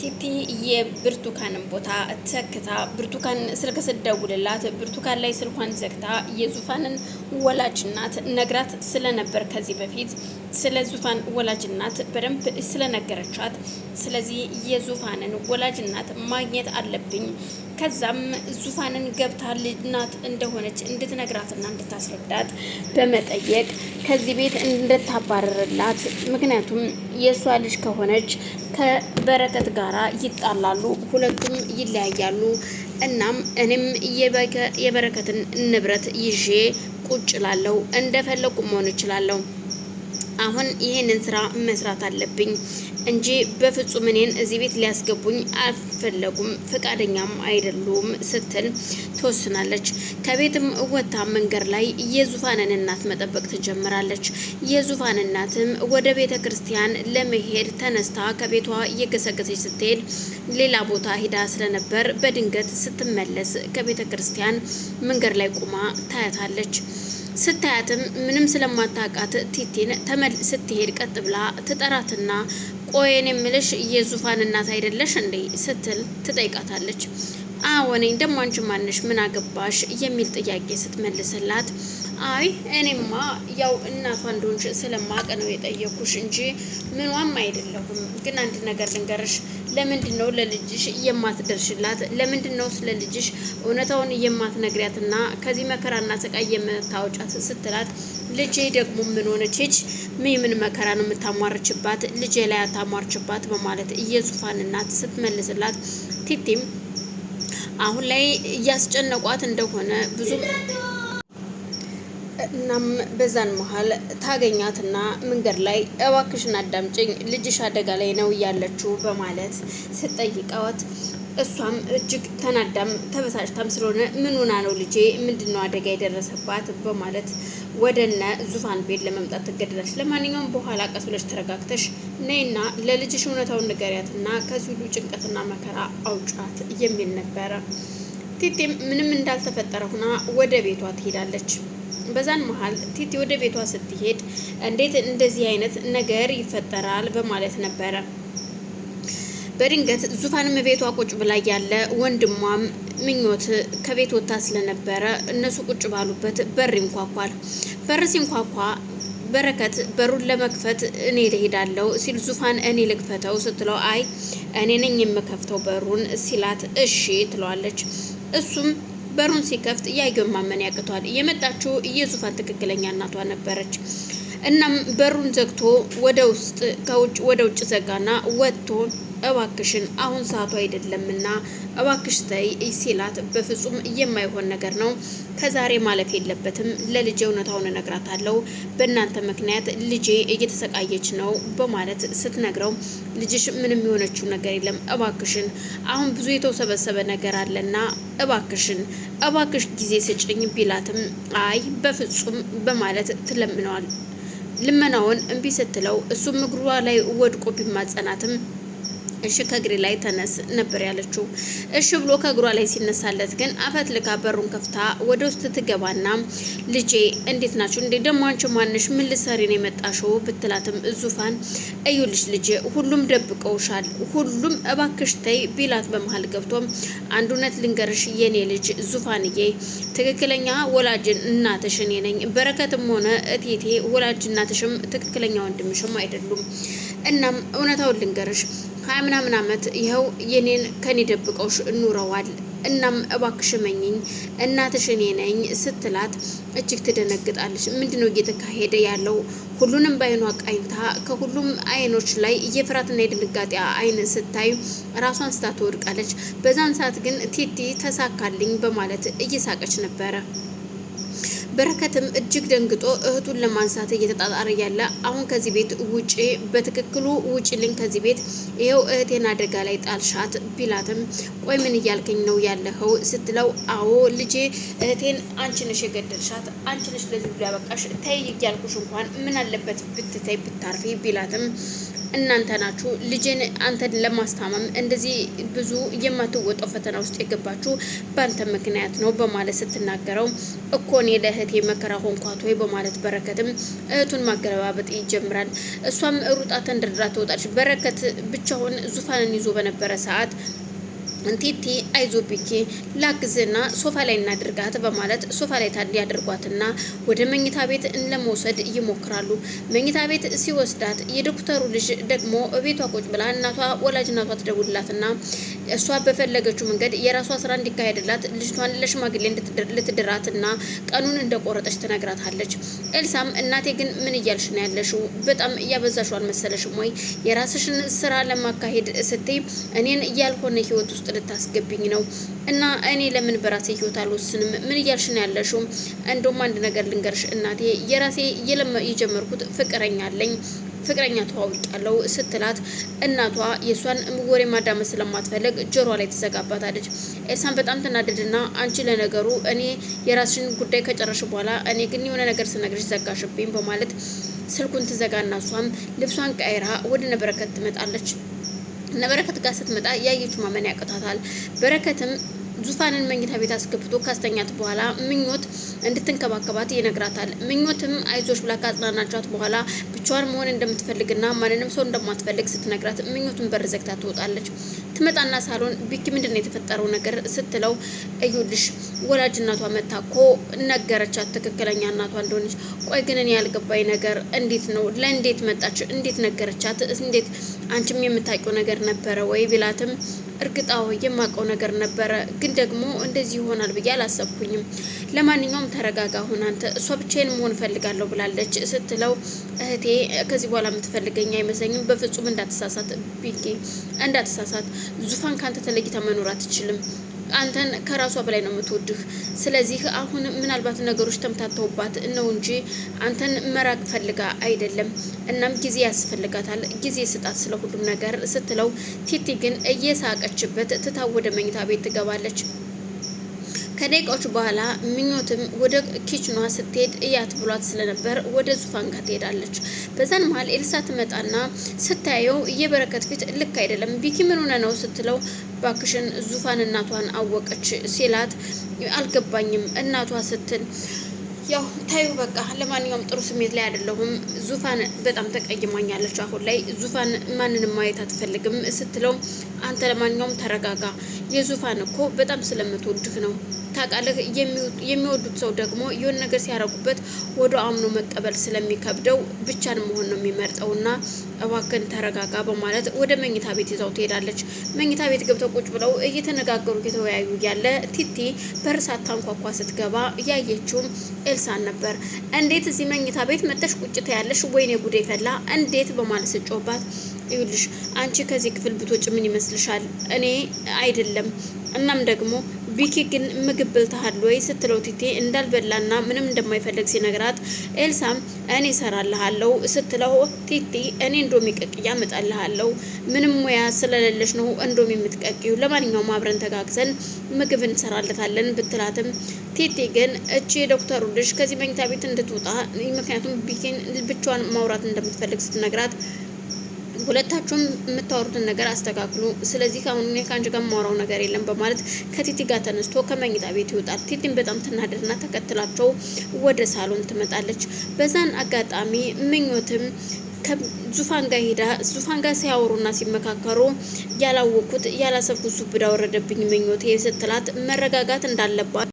ቲቲ የብርቱካንን ቦታ ተክታ ብርቱካን ስልክ ስትደውልላት ብርቱካን ላይ ስልኳን ዘግታ የዙፋንን ወላጅ እናት ነግራት ስለነበር ከዚህ በፊት ስለ ዙፋን ወላጅ እናት በደንብ ስለነገረቻት ስለዚህ የዙፋንን ወላጅ እናት ማግኘት አለብኝ ከዛም ዙፋንን ገብታ እናት እንደሆነች እንድትነግራትና እንድታስረዳት በመጠየቅ ከዚህ ቤት እንድታባረርላት ምክንያቱም የሷ ልጅ ከሆነች ከበረከት ጋራ ይጣላሉ ሁለቱም ይለያያሉ እናም እኔም የበረከትን ንብረት ይዤ ቁጭ ላለው እንደፈለኩ መሆን እችላለሁ አሁን ይሄንን ስራ መስራት አለብኝ እንጂ በፍጹም እኔን እዚህ ቤት ሊያስገቡኝ አልፈለጉም ፍቃደኛም አይደሉም ስትል ተወስናለች ከቤትም ወጣ መንገር ላይ የዙፋንን እናት መጠበቅ ትጀምራለች የዙፋን እናትም ወደ ቤተ ክርስቲያን ለመሄድ ተነስታ ከቤቷ እየገሰገሰች ስትሄድ ሌላ ቦታ ሄዳ ስለነበር በድንገት ስትመለስ ከቤተ ክርስቲያን መንገር ላይ ቆማ ታያታለች ስታያትም ምንም ስለማታውቃት ቲቲን ስትሄድ ቀጥ ብላ ትጠራትና ቆየን የምልሽ የዙፋን እናት አይደለሽ እንዴ ስትል ትጠይቃታለች አዎ ነኝ ደሞ አንቺ ማንሽ ምን አገባሽ የሚል ጥያቄ ስትመልስላት አይ እኔማ ያው እናቷ እንደሆንሽ ስለማውቅ ነው የጠየኩሽ እንጂ ምንዋም አይደለሁም ግን አንድ ነገር ልንገርሽ ለምንድነው ለልጅሽ የማትደርሽላት ለምንድነው ስለ ልጅሽ እውነታውን የማትነግሪያትና ከዚህ መከራና ስቃይ የምታወጫት ስትላት ልጄ ደግሞ ምን ሆነች ምን መከራ ነው የምታሟርችባት ልጄ ላይ አታሟርችባት በማለት የዙፋን እናት ስትመልስላት ቲቲም አሁን ላይ እያስጨነቋት እንደሆነ ብዙ እናም በዛን መሃል ታገኛትና መንገድ ላይ እባክሽን አዳምጪኝ ልጅሽ አደጋ ላይ ነው ያለችው በማለት ስትጠይቃት እሷም እጅግ ተናዳም ተበሳጭታም ስለሆነ ምን ሆና ነው ልጄ ምንድነው አደጋ የደረሰባት በማለት ወደነ ዙፋን ቤት ለመምጣት ትገደዳለች ለማንኛውም በኋላ ቀስ ብለሽ ተረጋግተሽ ነይና ለልጅሽ እውነታውን ንገሪያትና ከዚህ ሁሉ ጭንቀትና መከራ አውጫት የሚል ነበረ ቲቲም ምንም እንዳልተፈጠረ ሆና ወደ ቤቷ ትሄዳለች በዛን መሃል ቲቲ ወደ ቤቷ ስትሄድ እንዴት እንደዚህ አይነት ነገር ይፈጠራል በማለት ነበረ በድንገት ዙፋንም ቤቷ ቁጭ ብላ ያለ ወንድሟም ምኞት ከቤት ወጣ ስለነበረ እነሱ ቁጭ ባሉበት በር ይንኳኳል በር ሲንኳኳ በረከት በሩን ለመክፈት እኔ ልሄዳለሁ ሲል ዙፋን እኔ ልክፈተው ስትለው አይ እኔ ነኝ የምከፍተው በሩን ሲላት እሺ ትለዋለች እሱም በሩን ሲከፍት ያየው ማመን ያቅቷል የመጣችው የዙፋን ትክክለኛ እናቷ ነበረች እናም በሩን ዘግቶ ወደ ውጭ ዘጋና ወጥቶ እባክሽን አሁን ሰዓቱ አይደለምና እባክሽ ተይ ሲላት በፍጹም የማይሆን ነገር ነው ከዛሬ ማለፍ የለበትም ለልጄ እውነታውን እነግራታለሁ በእናንተ ምክንያት ልጄ እየተሰቃየች ነው በማለት ስትነግረው ልጅሽ ምንም የሆነችው ነገር የለም እባክሽን አሁን ብዙ የተወሰበሰበ ነገር አለና እባክሽ ጊዜ ስጭኝ ቢላትም አይ በፍጹም በማለት ትለምነዋል ልመናውን እንቢ ስትለው እሱም እግሯ ላይ ወድቆ ቢማጸናትም እሺ ከእግሬ ላይ ተነስ ነበር ያለችው እሺ ብሎ ከእግሯ ላይ ሲነሳለት ግን አፈትልካ በሩን ከፍታ ወደ ውስጥ ትገባና ልጄ እንዴት ናችሁ እንዴ ደሞ አንቺ ማንሽ ምን ልትሰሪ ነው የመጣሽው ብትላትም ዙፋን እዩልሽ ልጄ ሁሉም ደብቀውሻል ሁሉም እባክሽ ተይ ቢላት በመሃል ገብቶም አንድ እውነት ልንገርሽ የኔ ልጅ ዙፋንዬ ትክክለኛ ወላጅ እናትሽ እኔ ነኝ በረከትም ሆነ እቴቴ ወላጅ እናትሽም ትክክለኛ ወንድምሽም አይደሉም እናም እውነታውን ልንገርሽ 20 ምናምን አመት ይኸው የኔን ከኔ ደብቀውሽ ኑረዋል እናም እባክሽ መኝኝ እናትሽ እኔ ነኝ ስትላት እጅግ ትደነግጣለች ምንድነው እየተካሄደ ያለው ሁሉንም ባይኗ ቃኝታ ከሁሉም አይኖች ላይ የፍራትና የድንጋጤ አይን ስታይ ራሷን ስታ ትወድቃለች በዛን ሰዓት ግን ቲቲ ተሳካልኝ በማለት እየሳቀች ነበረ በረከትም እጅግ ደንግጦ እህቱን ለማንሳት እየተጣጣረ ያለ አሁን ከዚህ ቤት ውጪ በትክክሉ ውጪልኝ ከዚህ ቤት ይሄው እህቴን አደጋ ላይ ጣልሻት ቢላትም ቆይ ምን እያልከኝ ነው ያለኸው ስትለው አዎ ልጄ እህቴን አንቺ ነሽ የገደልሻት አንቺ ነሽ ለዚህ ሁሉ ያበቃሽ ተይ እያልኩሽ እንኳን ምን አለበት ብትተይ ብታርፊ ቢላትም እናንተ ናችሁ ልጄን አንተን ለማስታመም እንደዚህ ብዙ የማትወጣው ፈተና ውስጥ የገባችሁ በአንተ ምክንያት ነው በማለት ስትናገረው እኮ እኔ ለእህቴ መከራ ሆንኳት ወይ በማለት በረከትም እህቱን ማገለባበጥ ይጀምራል። እሷም ሩጣ ተንደርድራ ትወጣለች። በረከት ብቻውን ዙፋንን ይዞ በነበረ ሰዓት ቲቲ አይዞ ቢኪ ላግዝና ሶፋ ላይ እናድርጋት በማለት ሶፋ ላይ ታዲያ ያድርጓትና ወደ መኝታ ቤት ለመውሰድ ይሞክራሉ። መኝታ ቤት ሲወስዳት የዶክተሩ ልጅ ደግሞ ቤቷ ቁጭ ብላ እናቷ ወላጅ እናቷ ትደውልላትና እሷ በፈለገችው መንገድ የራሷ ስራ እንዲካሄድላት ልጅቷን ለሽማግሌ ልትድራትና ቀኑን እንደቆረጠች ትነግራታለች። ኤልሳም እናቴ ግን ምን እያልሽ ነው ያለሽው? በጣም እያበዛሽው አልመሰለሽም ወይ? የራስሽን ስራ ለማካሄድ ስትይ እኔን ያልሆነ ህይወት ውስጥ ልታስገብኝ ነው እና እኔ ለምን በራሴ ህይወት አልወስንም? ምን እያልሽ ነው ያለሽው? እንደውም አንድ ነገር ልንገርሽ እናቴ የራሴ የጀመርኩት ፍቅረኛ አለኝ ፍቅረኛ ተዋውቂያለሁ ስትላት እናቷ የሷን ወሬ ማዳመጥ ስለማትፈልግ ጆሮ ላይ ትዘጋባታለች። ኤልሳን በጣም ትናደድና አንቺ ለነገሩ እኔ የራስሽን ጉዳይ ከጨረሽ በኋላ እኔ ግን የሆነ ነገር ስነግርሽ ዘጋሽብኝ በማለት ስልኩን ትዘጋና እሷም ልብሷን ቀይራ ወደ ነበረከት ትመጣለች። በረከት ጋር ስትመጣ ያየችው ማመን ያቅታታል። በረከትም ዙፋንን መኝታ ቤት አስገብቶ ካስተኛት በኋላ ምኞት እንድትንከባከባት ይነግራታል። ምኞትም አይዞሽ ብላ ካጽናናቻት በኋላ ብቻዋን መሆን እንደምትፈልግና ማንንም ሰው እንደማትፈልግ ስትነግራት ምኞቱን በር ዘግታ ትወጣለች። ትመጣና ሳሎን ቢኪ ምንድነው የተፈጠረው ነገር ስትለው እዩልሽ ወላጅ እናቷ መታ እኮ ነገረቻት ትክክለኛ እናቷ እንደሆነች። ቆይ ግን እኔ ያልገባኝ ነገር እንዴት ነው ለእንዴት መጣች? እንዴት ነገረቻት? እንዴት አንቺም የምታውቂው ነገር ነበረ ወይ ቢላትም እርግጣው የማውቀው ነገር ነበረ ግን ደግሞ እንደዚህ ይሆናል ብዬ አላሰብኩኝም። ለማንኛውም ተረጋጋ ሁን አንተ እሷ ብቻዬን መሆን ፈልጋለሁ ብላለች ስትለው እህቴ ከዚህ በኋላ የምትፈልገኝ አይመስለኝም። በፍጹም እንዳትሳሳት ቢኪ እንዳትሳሳት። ዙፋን ካንተ ተለይታ መኖር አትችልም። አንተን ከራሷ በላይ ነው የምትወድህ። ስለዚህ አሁን ምናልባት ነገሮች ተምታተውባት ነው እንጂ አንተን መራቅ ፈልጋ አይደለም። እናም ጊዜ ያስፈልጋታል፣ ጊዜ ስጣት ስለ ሁሉም ነገር ስትለው ቲቲ ግን እየሳቀችበት ትታ ወደ መኝታ ቤት ትገባለች። ከደቂቃዎች በኋላ ምኞትም ወደ ኪችኗ ስትሄድ እያት ብሏት ስለነበር ወደ ዙፋን ጋር ትሄዳለች። በዛን መሀል ኤልሳ ትመጣና ስታየው የበረከት ፊት ልክ አይደለም። ቢኪ ምን ሆነ ነው ስትለው ባክሽን ዙፋን እናቷን አወቀች ሲላት አልገባኝም እናቷ ስትል ያው ታዩ በቃ ለማንኛውም ጥሩ ስሜት ላይ አይደለሁም። ዙፋን በጣም ተቀይማኛለች። አሁን ላይ ዙፋን ማንንም ማየት አትፈልግም ስትለው አንተ ለማንኛውም ተረጋጋ። የዙፋን እኮ በጣም ስለምትወድህ ነው ታውቃለህ። የሚወዱት ሰው ደግሞ የሆነ ነገር ሲያረጉበት ወደ አምኖ መቀበል ስለሚከብደው ብቻን መሆን ነው የሚመርጠውና እባክን ተረጋጋ በማለት ወደ መኝታ ቤት ይዛው ትሄዳለች። መኝታ ቤት ገብተው ቁጭ ብለው እየተነጋገሩ እየተወያዩ ያለ ቲቲ በር ሳታንኳኳ ስትገባ ያየችውም ኤልሳን ነበር። እንዴት እዚህ መኝታ ቤት መጥተሽ ቁጭ ትያለሽ? ወይኔ ጉዴ ፈላ እንዴት በማለት ስጮባት ይኸውልሽ አንቺ ከዚህ ክፍል ብትወጪ ምን ይመስልሻል? እኔ አይደለም እናም ደግሞ ቢኪ ግን ምግብ በልተሃል ወይ ስትለው ቲቲ እንዳልበላና ምንም እንደማይፈልግ ሲነግራት ኤልሳም እኔ እሰራልሃለሁ ስትለው ቲቲ እኔ እንዶሚ ቀቅያ እመጣልሃለሁ ምንም ሙያ ስለሌለሽ ነው እንዶሚ የምትቀቂው፣ ለማንኛውም አብረን ተጋግዘን ምግብ እንሰራለታለን ብትላትም ቲቲ ግን እቺ ዶክተሩ ልጅ ከዚህ መኝታ ቤት እንድትወጣ ምክንያቱም ቢኪን ብቻዋን ማውራት እንደምትፈልግ ስትነግራት ሁለታችሁም የምታወሩትን ነገር አስተካክሉ፣ ስለዚህ አሁን እኔ ከአንቺ ጋር የማወራው ነገር የለም በማለት ከቲቲ ጋር ተነስቶ ከመኝታ ቤት ይወጣል። ቲቲም በጣም ትናደድና ተከትላቸው ወደ ሳሎን ትመጣለች። በዛን አጋጣሚ ምኞትም ከዙፋን ጋር ሄዳ ዙፋን ጋር ሲያወሩና ሲመካከሩ ያላወኩት ያላሰብኩት ሱብዳ ወረደብኝ ምኞቴ ስትላት መረጋጋት እንዳለባት